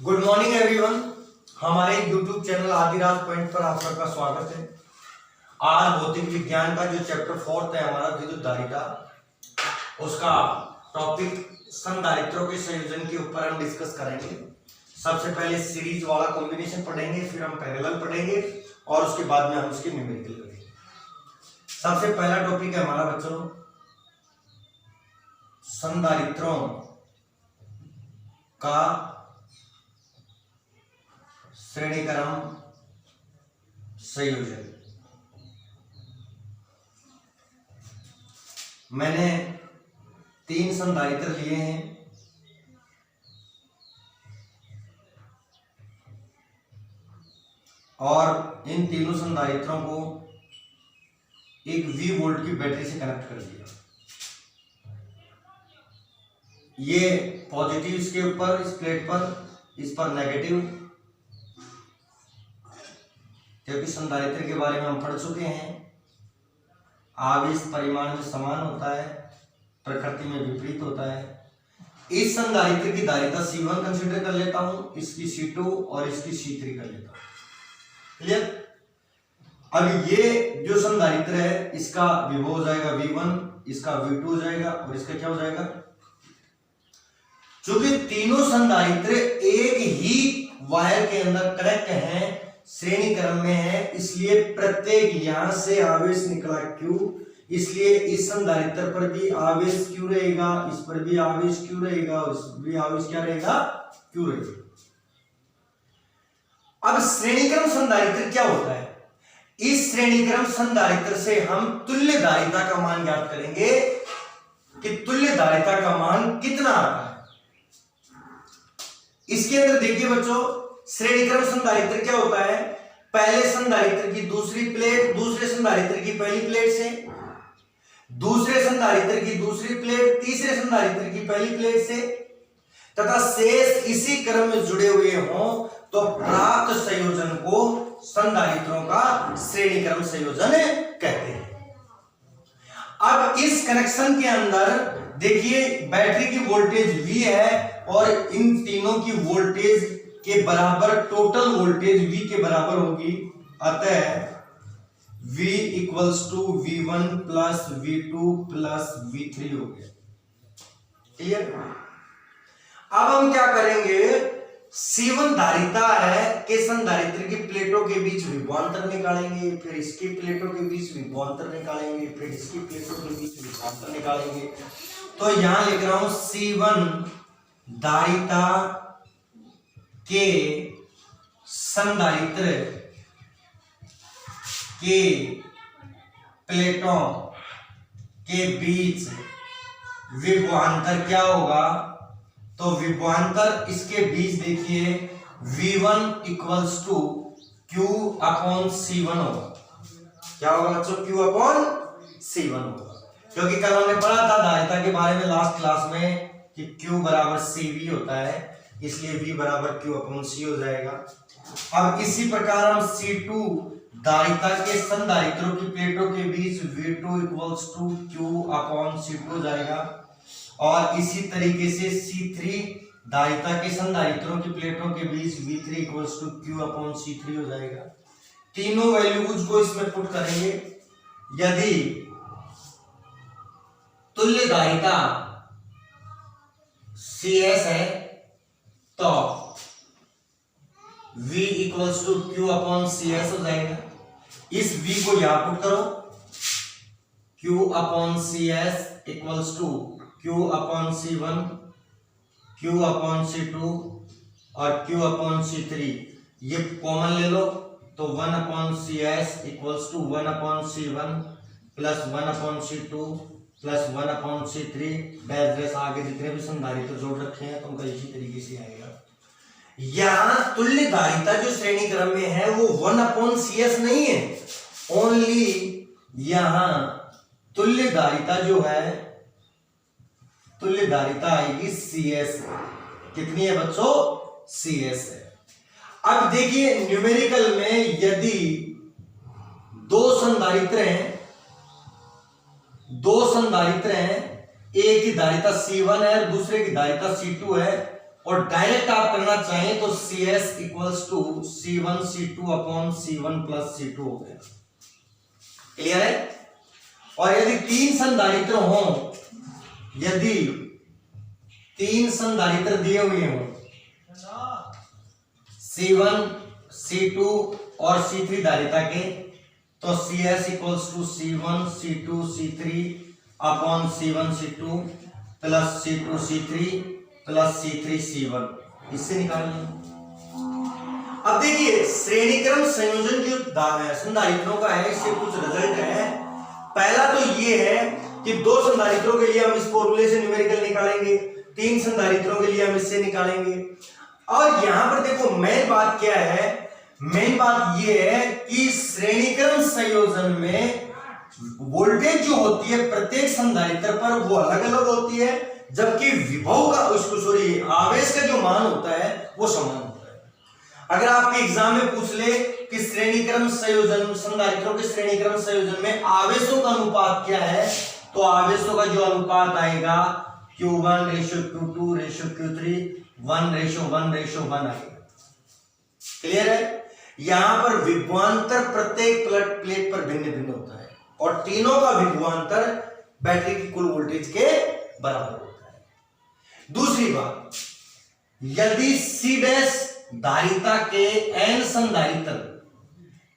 Good morning everyone. हमारे YouTube channel Adiraj point पर आप सबका स्वागत है। आज भौतिक विज्ञान का जो चैप्टर 4 है हमारा विद्युत धारिता, उसका टॉपिक संधारित्रों के संयोजन के ऊपर हम डिस्कस करेंगे। सबसे पहले सीरीज वाला कॉम्बिनेशन पढ़ेंगे, फिर हम पैरेलल पढ़ेंगे और उसके बाद में हम उसके न्यूमेरिकल करेंगे। सबसे पहला टॉपिक है हमारा बच्चों संधारित्रों का श्रेणी क्रम संयोजन। मैंने 3 संधारित्र लिए हैं। और इन तीनों संधारित्रों को एक V वोल्ट की बैटरी से कनेक्ट कर दिया। ये पॉजिटिव इसके ऊपर, इस प्लेट पर, इस पर नेगेटिव, क्योंकि संधारित्र के बारे में हम पढ़ चुके हैं। आवेश परिमाण में समान होता है, प्रकृति में विपरीत होता है। इस संधारित्र की धारिता C1 कंसीडर कर लेता हूं, इसकी C2 और इसकी C3 कर लेता हूं। क्लियर? अब ये जो संधारित्र है इसका विभव हो जाएगा V1, इसका V2 हो जाएगा और इसका क्या हो जाएगा। चूंकि तीनों संधारित्र एक ही वायर के अंदर कनेक्ट हैं, श्रेणी क्रम में है, इसलिए प्रत्येक यहां से आवेश निकला Q, इसलिए इस संधारित्र पर भी आवेश Q रहेगा, इस पर भी आवेश Q रहेगा और इस पर भी आवेश क्या रहेगा, Q रहेगा। अब श्रेणीक्रम संधारित्र क्या होता है? इस श्रेणीक्रम संधारित्र से हम तुल्य धारिता का मान ज्ञात करेंगे कि तुल्य धारिता का मान कितना आता है। इसके अंदर देखिए बच्चों, श्रेणीक्रम संधारित्र क्या होता है? पहले संधारित्र की दूसरी प्लेट दूसरे संधारित्र की पहली प्लेट से, दूसरे संधारित्र की दूसरी प्लेट तीसरे संधारित्र की पहली प्लेट से तथा शेष इसी क्रम में जुड़े हुए हों तो प्राप्त संयोजन को संधारित्रों का श्रेणीक्रम संयोजन कहते हैं। अब इस कनेक्शन के अंदर देखिए बैटरी की वोल्टेज V है और इन तीनों की वोल्टेज के बराबर टोटल वोल्टेज V के बराबर होगी। अतः V equals to V1 plus V2 plus V3 हो गया। क्लियर? अब हम क्या करेंगे, C1 धारिता है कि संधारित्र की प्लेटों के बीच विभवांतर निकालेंगे, फिर इसकी प्लेटों के बीच विभवांतर निकालेंगे, फिर इसकी प्लेटों के बीच विभवांतर निकालेंगे। तो यहां लिख रहा हूं C1 धारिता के संधारित्र के प्लेटों के बीच विभवांतर क्या होगा, तो विभवांतर इसके बीच देखिए V1 equals to Q upon C1 होगा। क्या होगा बच्चों? Q अपॉन C1 होगा, क्योंकि कल हमने पढ़ा था धारिता के बारे में लास्ट क्लास में कि Q बराबर CV होता है, इसलिए V बराबर Q अपॉन C हो जाएगा। अब इसी प्रकार हम C2 धारिता के संधारित्रों की प्लेटों के बीच V2 equals to Q upon C2 हो जाएगा। और इसी तरीके से C3 धारिता के संधारित्रों की प्लेटों के बीच V3 equals to Q upon C3 हो जाएगा। तीनों वैल्यूज को इसमें पुट करेंगे। यदि तुल्य धारिता CS है तो V equals to Q upon CS हो जाएगा। इस V को यहां पुट करो, Q upon CS equals to Q upon C1, Q upon C2 और Q अपॉन C3, ये कॉमन ले लो तो 1 upon CS equals to 1 upon C1 plus 1 upon C2 plus 1 upon C3 dash आगे जितने भी संधारित्र जोड़ रखे हैं तो उनका इसी तरीके से आएगा। यहां तुल्य धारिता जो श्रेणी क्रम में है वो 1 अपॉन CS नहीं है, ओनली यहां तुल्य धारिता जो है, तुल्य धारिता आएगी CS। कितनी है बच्चों? CS है। अब देखिए न्यूमेरिकल में यदि दो संधारित्र हैं, एक की धारिता C1 है दूसरे की धारिता C2 है, और डायरेक्ट आप करना चाहें तो CS equals to C1 C2 upon C1 plus C2 हो गया। क्लियर है? और यदि तीन संधारित्र हो, यदि तीन संधारित्र दिए हुए हो C1 C2 और C3 धारिता के, तो CS equals to C1 C2 C3 upon C1 C2 plus C2 C3 plus C3 C1, इससे निकाल लें। अब देखिए श्रेणीक्रम संयोजन जो संधारित्रों का है, इससे कुछ रिजल्ट है। पहला तो ये है कि दो संधारित्रों के लिए हम इस फॉर्मूले से न्यूमेरिकल निकालेंगे, तीन संधारित्रों के लिए हम इससे निकालेंगे। और यहां पर देखो मेन बात क्या है, मेन बात ये है कि श्रेणीक्रम संयोजन में वोल्टेज जो होती है प्रत्येक संधारित्र पर वो अलग अलग होती है, जबकि विभव का सॉरी आवेश का जो मान होता है वो समान होता है। अगर आपके एग्जाम में पूछ ले कि श्रेणीक्रम संयोजन, संधारित्रों के श्रेणीक्रम संयोजन में आवेशों का अनुपात क्या है, तो आवेशों का जो अनुपात आएगा Q1 ratio Q2 ratio Q3 1:1:1 आएगा। क्लियर है? यहां पर विभवांतर प्रत्येक प्लेट पर भिन्न भिन्न होता है और तीनों का विभवांतर बैटरी की कुल वोल्टेज के बराबर होता है। दूसरी बात, यदि C' धारिता के n संधारित्र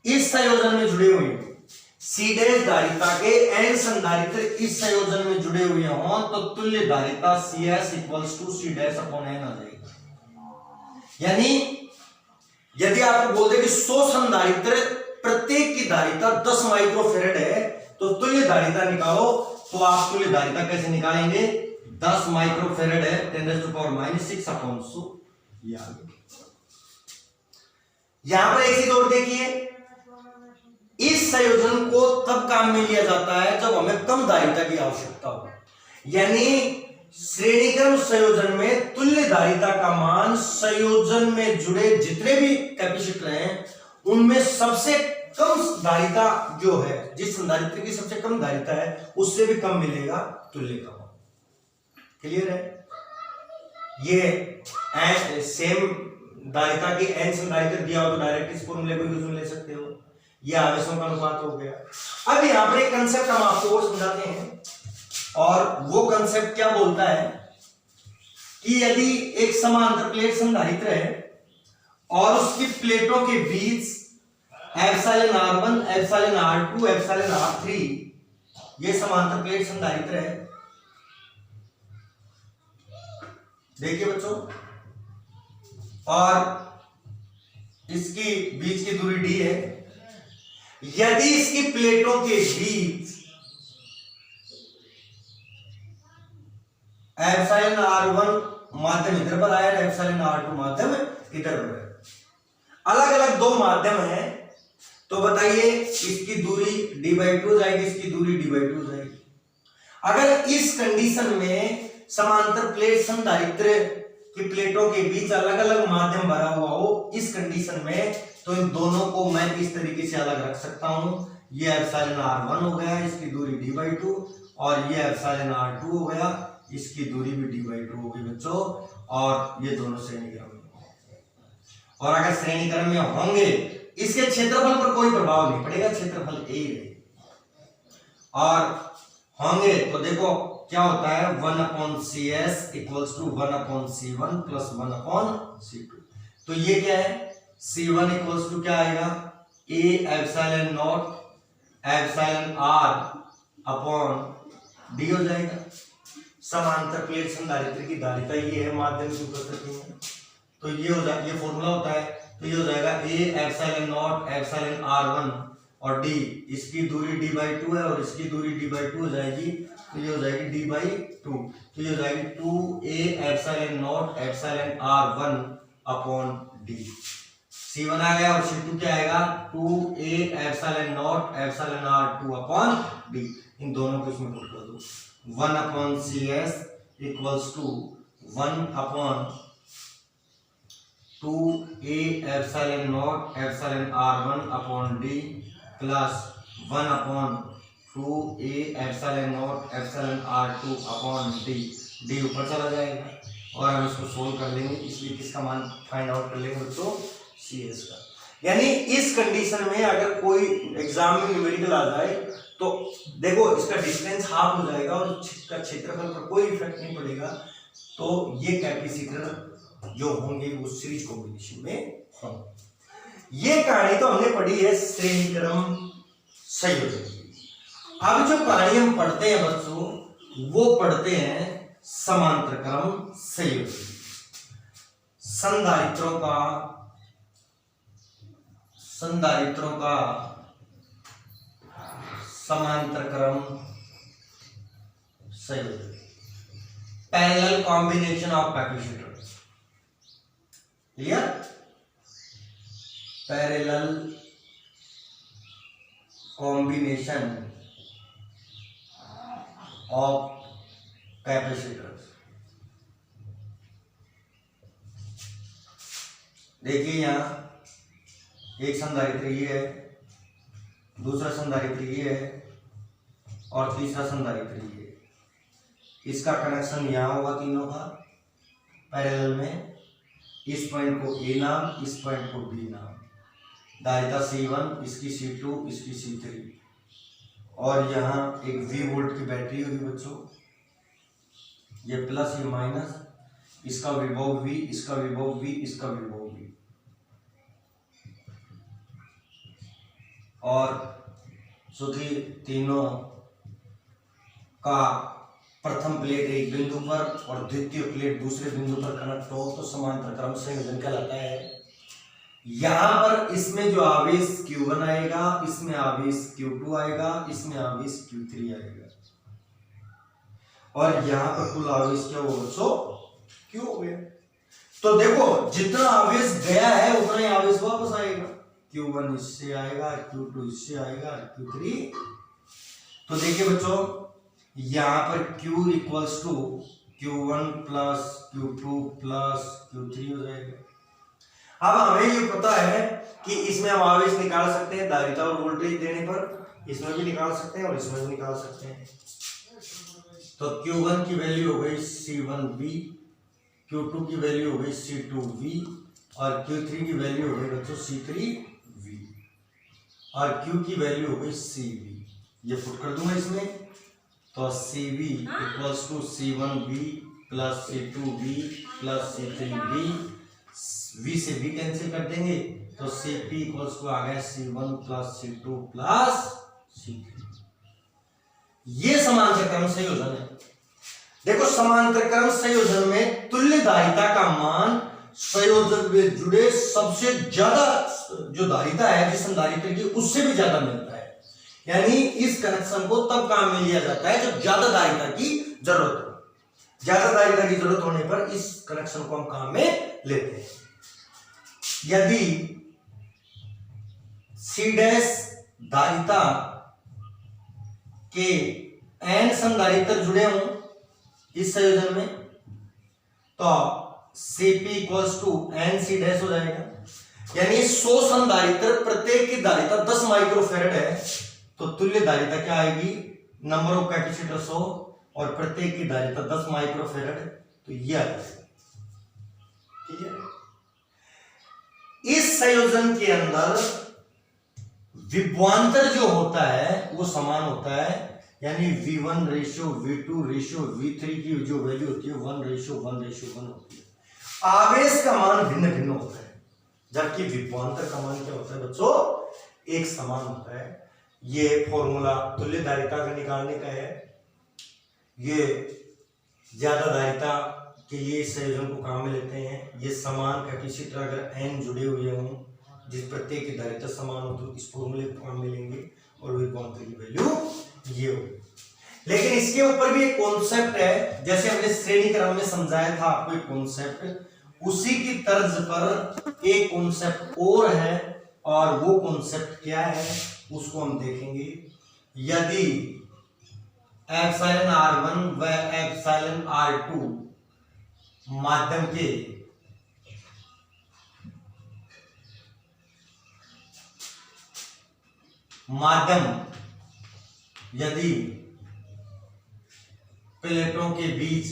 इस संयोजन में जुड़े हुए हैं, C' धारिता के n संधारित्र इस संयोजन में जुड़े हुए हों, तो तुल्य धारिता CS equals to C' upon n आ जाएगी। यानी यदि आपको बोल दे कि 100 संधारित्र प्रत्येक की धारिता 10 माइक्रोफेरेड है, तो तुल्य धारिता निकालो, तो आप तुल्य धारिता कैसे निकालेंगे? 10 माइक्रोफेरेड है 10⁻⁻6 अपॉन 100। यहां पर एक चीज और देखिए, इस संयोजन को तब काम में लिया जाता है जब हमें कम धारिता की आवश्यकता हो। यानी श्रेणीक्रम संयोजन में तुल्य धारिता का मान संयोजन में जुड़े जितने भी कैपेसिटर हैं उनमें सबसे कम धारिता जो है, जिस संधारित्र की सबसे कम धारिता है उससे भी कम मिलेगा तुल्य का मान। क्लियर है? ये सेम धारिता की n संधारित्र दिया हो तो डायरेक्ट इस फॉर्मूले को यूज में ले सकते हो। यह आवेशों का अनुपात हो गया। अब यहां पर एक कंसेप्ट हम आपको और समझाते हैं, और वो कंसेप्ट क्या बोलता है कि यदि एक समांतर प्लेट संधारित्र है और उसकी प्लेटों के बीच epsilon R1 epsilon R2 epsilon R3 ये समांतर प्लेट संधारित्र है। देखिए बच्चों, और इसकी बीच की दूरी d है। यदि इसकी प्लेटों के बीच एप्सिलॉन R1 माध्यम इधर पर आया, एप्सिलॉन R2 माध्यम इधर पर है, अलग अलग दो माध्यम हैं, तो बताइए इसकी दूरी d/2 जाएगी, इसकी दूरी d/2 जाएगी। अगर इस कंडीशन में समांतर प्लेट संधारित्र की प्लेटों के बीच अलग अलग माध्यम भरा हुआ हो, इस कंडीशन में तो इन दोनों को मैं इस तरीके से अलग रख सकता हूं। ये एप्सिलॉन R1 हो गया, इसकी दूरी d/2, और ये एप्सिलॉन R2 हो गया, इसकी दूरी भी d/2 होगी बच्चों। और ये दोनों श्रेणीक्रम में, और अगर श्रेणीक्रम में होंगे इसके क्षेत्रफल पर कोई प्रभाव नहीं पड़ेगा, क्षेत्रफल a ही रहेगा। और होंगे तो देखो क्या होता है, 1/CS equals to 1/C1 plus 1/C2। तो ये क्या है, C1 इक्वल्स टू क्या आएगा, A epsilon naught epsilon R upon D हो जाएगा। समांतर प्लेट संधारित्र की धारिता ये है माध्यम की उपस्थिति में, तो ये हो जाएगा, ये फॉर्मूला होता है, तो ये हो जाएगा A epsilon naught epsilon R1 और D, इसकी दूरी d/2 है और इसकी दूरी d/2 हो जाएगी, तो ये हो जाएगी d/2, तो ये हो जाएगी 2A epsilon naught epsilon R1 upon D। C1 आ गया और C2 क्या आएगा, 2A epsilon naught epsilon R2 upon D। इन दोनों को इसमें पुट कर दो, 1/CS equals to 1/2A epsilon naught epsilon R1 upon D plus 1/2A epsilon naught epsilon R2 upon D। D ऊपर चला जाएगा, और हम इसको सोल्व कर लेंगे, इसलिए किसका मान फाइंड आउट कर लेंगे बच्चों, CS का। यानी इस कंडीशन में अगर कोई एग्जाम में न्यूमेरिकल आ जाए तो देखो इसका डिस्टेंस हाफ हो जाएगा और इसका क्षेत्रफल पर कोई इफेक्ट नहीं पड़ेगा, तो ये कैपेसिटर जो होंगे वो सीरीज कॉम्बिनेशन में होंगे। ये कहानी तो हमने पढ़ी है श्रेणी क्रम संयोजन की। अब जो कहानी हम पढ़ते हैं बच्चों वो पढ़ते हैं समांतर क्रम संयोजन। संधारित्रों का समांतर क्रम संयोजन, parallel combination of capacitors. Clear? Parallel combination of capacitors. देखिए यहां एक संधारित्र ये है, दूसरा संधारित्र ये है और तीसरा संधारित्र ये है। इसका कनेक्शन यहां होगा तीनों का पैरेलल में। इस पॉइंट को A नाम, इस पॉइंट को B नाम, धारिता C1, इसकी C2, इसकी C3 और यहाँ एक V वोल्ट की बैटरी होगी बच्चों, ये प्लस ये माइनस, इसका विभव V, इसका विभव V, इसका विभव V। और चूंकि तीनों का प्रथम प्लेट एक बिंदु पर और द्वितीय प्लेट दूसरे बिंदु पर कनेक्ट हो तो समांतर क्रम संयोजन कहलाता है। यहां पर इसमें जो आवेश Q1 आएगा, इसमें आवेश Q2 आएगा, इसमें आवेश Q3 आएगा और यहां पर कुल आवेश क्या होगा बच्चों, Q हो गया। तो देखो जितना आवेश गया है उतना ही आवेश वापस आएगा। Q1 इससे आएगा, Q2 इससे आएगा, Q3। तो देखिए बच्चों यहां पर Q equals to Q1 plus Q2 plus Q3 हो जाएगा। अब हमें ये पता है कि इसमें हम आवेश निकाल सकते हैं धारिता और वोल्टेज देने पर, इसमें भी निकाल सकते हैं और इसमें भी निकाल सकते हैं। तो Q1 की वैल्यू हो गई C1V, Q2 की वैल्यू हो गई C2V और Q3 की वैल्यू हो गई बच्चों C3V और Q की वैल्यू हो गई CV। ये पुट कर दूंगा इसमें, तो CV equals to C1V plus C2V plus C3V, V से V कैंसिल कर देंगे तो CP इक्वल्स टू आ गया C1 plus C2 plus C3। ये समांतर क्रम संयोजन है। देखो समांतर क्रम संयोजन में तुल्य धारिता का मान संयोजन में जुड़े सबसे ज्यादा जो धारिता है जिस संधारित्र की उससे भी ज्यादा मिलता है। यानी इस कनेक्शन को तब काम में लिया जाता है जब ज्यादा धारिता की जरूरत हो। ज्यादा धारिता की जरूरत होने पर इस कनेक्शन को हम काम में लेते हैं। यदि C डैश धारिता के n संधारित्र जुड़े हों इस संयोजन में तो Cp equals to NC dash हो जाएगा। यानी 100 संधारित्र प्रत्येक की धारिता 10 माइक्रोफैरड है तो तुल्य धारिता क्या आएगी, नंबर ऑफ कैपेसिटर 100 और प्रत्येक की धारिता 10 माइक्रोफैरड, तो ये आ जाएगा। ठीक है। इस संयोजन के अंदर विभवांतर जो होता है वो समान होता है, यानी V1 ratio V2 ratio V3 की जो वैल्यू होती है 1:1:1 होती है। आवेश का मान भिन्न भिन्न होता है जबकि विभवांतर का मान क्या होता है बच्चों, एक समान होता है। ये फॉर्मूला तुल्य धारिता का निकालने का है। ये ज्यादा धारिता के लिए इस संयोजन को काम में लेते हैं। ये समान कैपेसिटर अगर n जुड़े हुए हों जिस प्रत्येक की धारिता समान हो तो इस फॉर्मूले को काम में लेंगे और विभवांतर की वैल्यू ये हो। लेकिन इसके ऊपर भी एक कॉन्सेप्ट है, जैसे हमने श्रेणी क्रम में समझाया था आपको एक कॉन्सेप्ट, उसी की तर्ज पर एक कॉन्सेप्ट और है और वो कॉन्सेप्ट क्या है उसको हम देखेंगे। यदि एप्सिलॉन R1 व एप्सिलॉन R2 माध्यम के यदि प्लेटों के बीच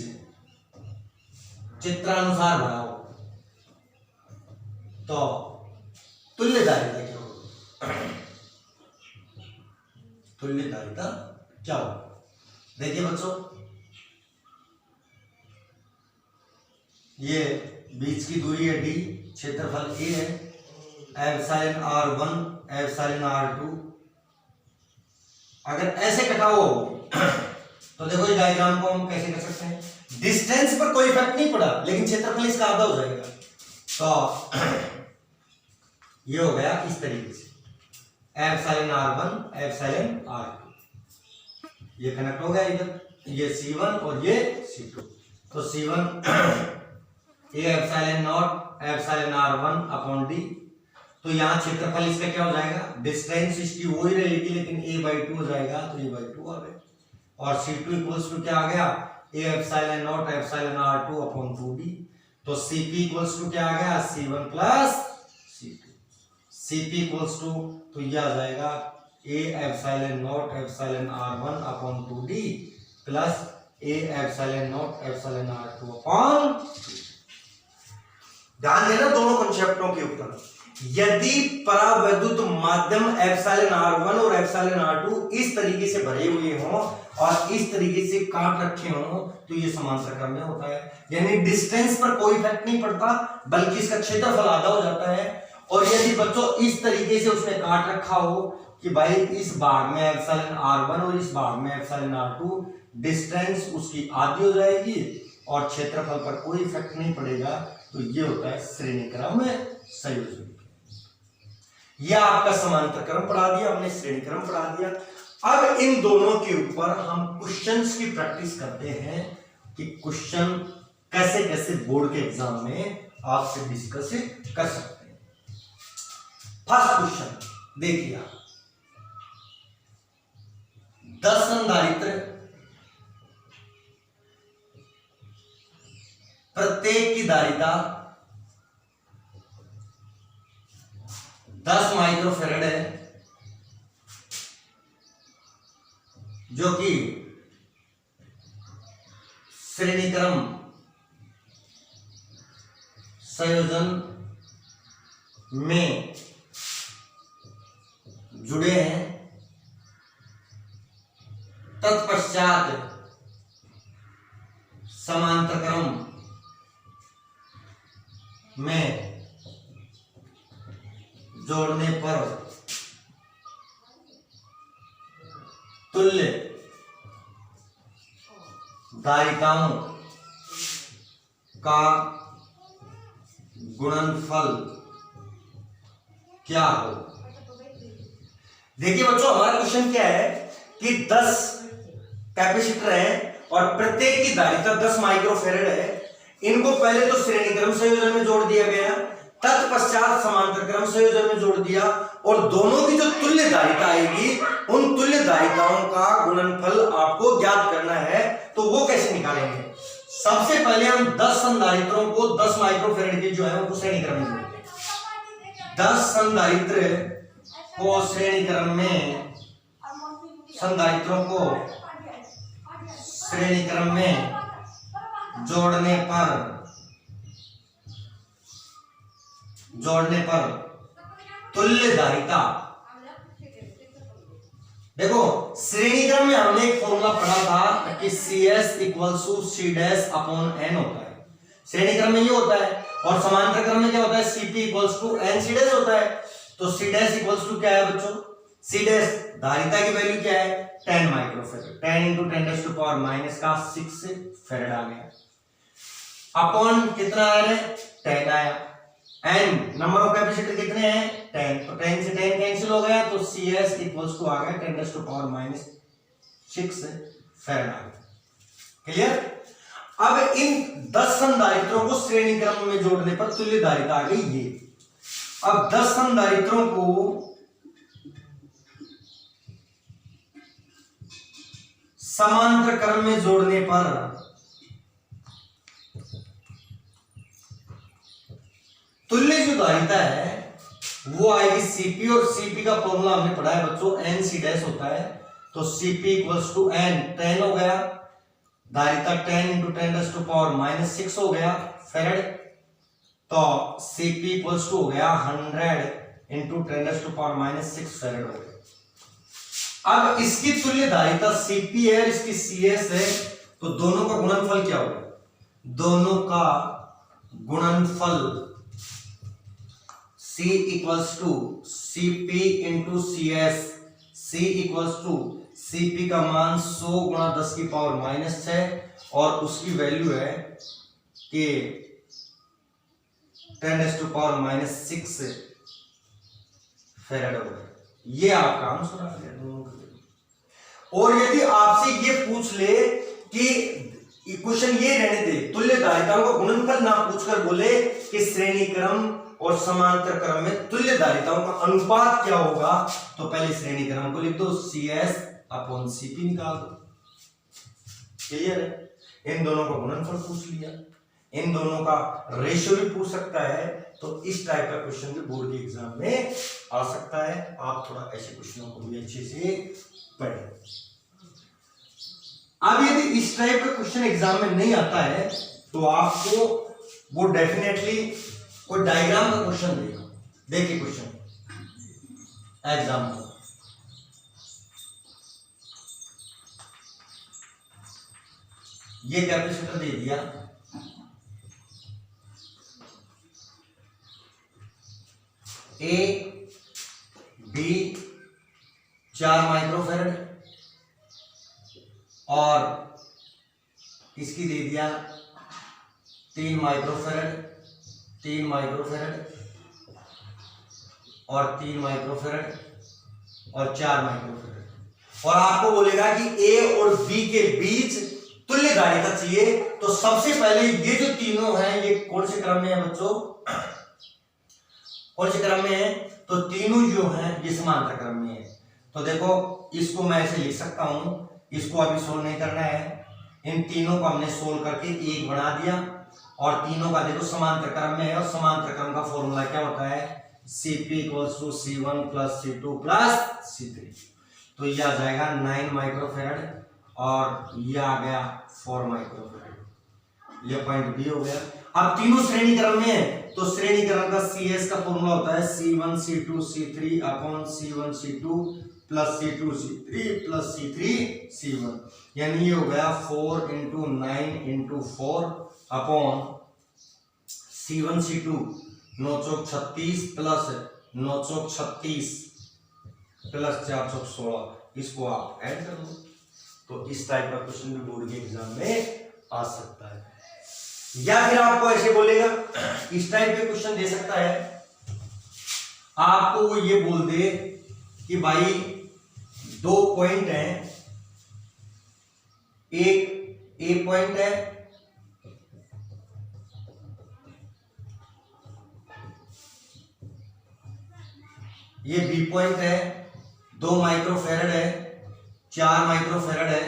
चित्रानुसार भरा हो तो तुल्य धारिता क्या होगी? तुल्य धारिता क्या होगी? देखिए बच्चों, ये बीच की दूरी है d, क्षेत्रफल a है, एप्सिलॉन r1 एप्सिलॉन r2। अगर ऐसे कटा हो तो देखो इस डायग्राम को हम कैसे कर सकते हैं? डिस्टेंस पर कोई इफेक्ट नहीं पड़ा, लेकिन क्षेत्रफल इसका आधा हो जाएगा। तो ये हो गया इस तरीके से, एप्सिलॉन r1 एप्सिलॉन r2, ये कनेक्ट हो गया इधर, ये c1 और ये c2। तो c1 ये epsilon naught epsilon r1 upon d। तो यहाँ क्षेत्रफल इसका क्या हो जाएगा? डिस्टेंस इसकी वो ही रहेगी, लेकिन a/2 हो जाएगा, तो a/2 आ गया। और c2 इक्वल्स टू क्या आ गया? a epsilon naught epsilon r2 upon 2d। तो cp इक्वल्स टू क्या आ गया? c1 plus c2। cp equals to, तो ये आ जाएगा a epsilon naught epsilon r1 upon 2d plus a epsilon naught epsilon r2 upon 2। ध्यान देना दोनों कॉन्सेप्टों के ऊपर। यदि परावैद्युत माध्यम एप्सिलॉन r1 और एप्सिलॉन r2 इस तरीके से भरे हुए हों और इस तरीके से काट रखे हों तो ये समांतर क्रम में होता है, यानी डिस्टेंस पर कोई इफेक्ट नहीं पड़ता, बल्कि इसका क्षेत्रफल आधा हो जाता है। और यदि बच्चों इस तरीके से उसने काट रखा हो कि भाई इस भाग में एप्सिलॉन r1 और इस भाग में एप्सिलॉन r2, डिस्टेंस उसकी आधी हो जाएगी और क्षेत्रफल पर कोई इफेक्ट नहीं पड़ेगा, तो ये होता है श्रेणी क्रम संयोजन। यह आपका समांतर क्रम पढ़ा दिया हमने, श्रेणी क्रम पढ़ा दिया। अब इन दोनों के ऊपर हम क्वेश्चंस की प्रैक्टिस करते हैं कि क्वेश्चन कैसे कैसे बोर्ड के एग्जाम में आपसे डिस्कस कर सकते हैं। फर्स्ट क्वेश्चन देखिए, 10 संधारित्र, प्रत्येक की धारिता 10 माइक्रोफैरड है, जो कि श्रेणी क्रम संयोजन में जुड़े हैं। तत्पश्चात समांतर क्रम में जोड़ने पर तुल्य धारिताओं का गुणनफल क्या हो? देखिए बच्चों, हमारा क्वेश्चन क्या है कि 10 कैपेसिटर है और प्रत्येक की धारिता 10 माइक्रोफैरड है। इनको पहले तो श्रेणी क्रम संयोजन में जोड़ दिया गया, तत्पश्चात समांतर क्रम संयोजन में जोड़ दिया, और दोनों की जो तुल्य धारिता आएगी उन तुल्य धारिताओं का गुणनफल आपको ज्ञात करना है। तो वो कैसे निकालेंगे? सबसे पहले हम 10 संधारित्रों को 10 माइक्रोफैरड के जो है उनको श्रेणी क्रम में जोड़ते हैं। 10 संधारित्र को श्रेणी क्रम में, संधारित्रों को श्रेणी क्रम में जोड़ने पर तुल्य धारिता, देखो श्रेणी क्रम में हमने एक फॉर्मूला पढ़ा था कि CS equals to C dash upon N होता है, श्रेणी क्रम में ये होता है। और समांतर क्रम में क्या होता है? CP equals to N C dash होता है। तो C डैश इक्वल्स टू क्या है बच्चों? C डैश धारिता की वैल्यू क्या है? 10 microfarad, 10 into 10 to the power minus का 6 फैरड आ गया, अपॉन कितना आया? 10 आया। एन नंबर ऑफ कैपेसिटर कितने हैं? 10, तो 10 से 10 कैंसिल हो गया, तो CS इक्वल्स टू आ गया 10 to the power minus 6 farad आ गया। क्लियर? अब इन 10 संधारित्रों को श्रेणी क्रम में जोड़ने पर तुल्य धारिता आ गई ये। अब 10 संधारित्रों को समांतर क्रम में जोड़ने पर तुल्य जो धारिता है वो आएगी CP, और CP का फॉर्मूला हमने पढ़ा है बच्चों, NC डैश होता है। तो CP इक्वल्स टू N, 10 हो गया, धारिता 10 इंटू 10 टू पावर माइनस 6 हो गया, फेरेड, तो Cp इक्वल्स टू हो गया 100 इंटू 10⁻⁻6 फेरेड हो गया। अब इसकी तुल्य धारिता Cp है, इसकी Cs है, तो दोनों का गुणनफल क्या होगा? दोनों का गुणनफल C equals to Cp into Cs, C equals to Cp का मान 100 गुणा 10⁻⁻6 और उसकी वैल्यू है कि 10⁻⁻6 फेरेड हो गया। ये आपका आंसर आ गया दोनों के। और यदि आपसे ये पूछ ले कि क्वेश्चन ये रहने दे, तुल्य धारिताओं का गुणनफल ना पूछकर बोले कि श्रेणी क्रम और समांतर क्रम में तुल्य धारिताओं का अनुपात क्या होगा, तो पहले श्रेणी क्रम को लिख दो, CS/Cp निकाल दो। क्लियर है? इन दोनों का गुणनफल पूछ लिया, इन दोनों का रेशियो भी पूछ सकता है, तो इस टाइप का क्वेश्चन भी बोर्ड के एग्जाम में आ सकता है। आप थोड़ा ऐसे क्वेश्चनों को भी अच्छे से पढ़ें। अब यदि इस टाइप का क्वेश्चन एग्जाम में नहीं आता है तो आपको वो डेफिनेटली कोई डायग्राम का क्वेश्चन देगा। देखिए क्वेश्चन एग्जाम्पल, ये कैपेसिटर दे दिया, ए बी 4 माइक्रोफैरड और इसकी दे दिया 3 माइक्रोफैरड, 3 माइक्रोफैरड और 3 माइक्रोफैरड और 4 माइक्रोफैरड। और आपको बोलेगा कि ए और बी के बीच तुल्य धारिता चाहिए, तो सबसे पहले ये जो तीनों हैं ये कौन से क्रम में है बच्चों? कौन से क्रम में है? तो तीनों जो हैं ये समांतर क्रम में है। तो देखो इसको मैं ऐसे लिख सकता हूं, इसको अभी सोल्व नहीं करना है, इन तीनों को हमने सोल्व करके एक बना दिया और तीनों का देखो समांतर क्रम में है, और समांतर क्रम का फॉर्मूला क्या होता है? Cp equals to C1 plus C2 plus C3। तो ये आ जाएगा 9 माइक्रोफैरड और ये आ गया 4 माइक्रोफैरड। ये पॉइंट बी हो गया। अब तीनों श्रेणी क्रम में है, तो श्रेणी क्रम का CS का फॉर्मूला होता है C1 C2 C3 upon C1 C2 plus C2 C3 plus C3 C1, यानी ये हो गया 4 into 9 into 4 upon C1 C2 9 चौक 36 प्लस 9 चौक 36 प्लस 4 चौक 16, इसको आप ऐड कर दो। तो इस टाइप का क्वेश्चन भी बोर्ड के एग्जाम में आ सकता है। या फिर आपको ऐसे बोलेगा, इस टाइप के क्वेश्चन दे सकता है, आपको वो ये बोल दे कि भाई 2 पॉइंट हैं, एक ए पॉइंट है ये बी पॉइंट है, 2 माइक्रोफैरड है, 4 माइक्रोफैरड है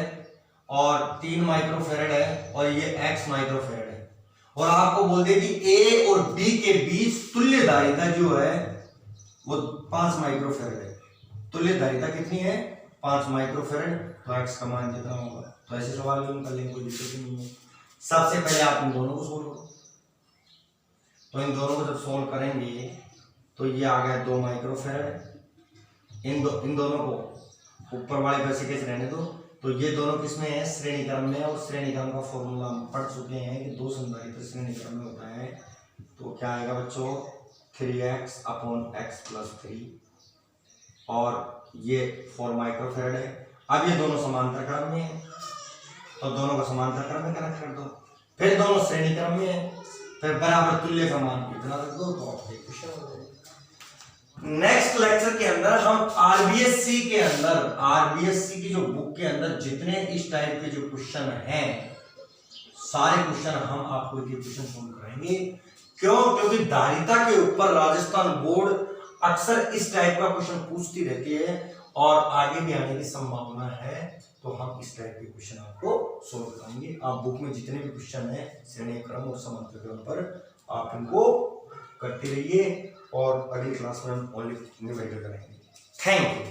और 3 माइक्रोफैरड है और ये x माइक्रोफैरड है। और आपको बोल दे कि ए और बी के बीच तुल्य धारिता जो है वो 5 माइक्रोफैरड है। तुल्य धारिता कितनी है? 5 माइक्रोफैरड। तो x का मान कितना होगा? तो ऐसे सवाल भी हम कर लेंगे, कोई दिक्कत नहीं है। सबसे पहले आप इन दोनों को सोल्व करो। तो इन दोनों को जब सोल्व करेंगे तो ये आ गया 2 माइक्रोफैरड। इन दोनों को ऊपर वाले पैसे कैसे रहने दो। तो ये दोनों किसमें है? श्रेणी क्रम में। और श्रेणी क्रम का फॉर्मूला हम पढ़ चुके हैं कि 2 संधारित्र श्रेणी क्रम में होता है। तो क्या आएगा बच्चों? 3x अपॉन x प्लस 3 और ये 4 माइक्रोफैरड है। अब ये दोनों समांतर क्रम में है, तो दोनों का समांतर क्रम में कनेक्ट कर दो। फिर दोनों श्रेणी क्रम में है, फिर बराबर तुल्य का मान कितना रख दो, तो आपके क्वेश्चन हो जाएगा। नेक्स्ट लेक्चर के अंदर हम आरबीएससी के अंदर, आरबीएससी की जो बुक के अंदर जितने इस टाइप के जो क्वेश्चन हैं, सारे क्वेश्चन हम आपको ये क्वेश्चन सोल्व कराएंगे। क्यों? क्योंकि धारिता के ऊपर राजस्थान बोर्ड अक्सर इस टाइप का क्वेश्चन पूछती रहती है और आगे भी आने की संभावना है। तो हम इस टाइप के क्वेश्चन आपको सोल्व कराएंगे। आप बुक में जितने भी क्वेश्चन हैं श्रेणी क्रम और समांतर क्रम पर, आप इनको करते रहिए और अगली क्लास में हम ओनली वीडियो करेंगे। Thank you.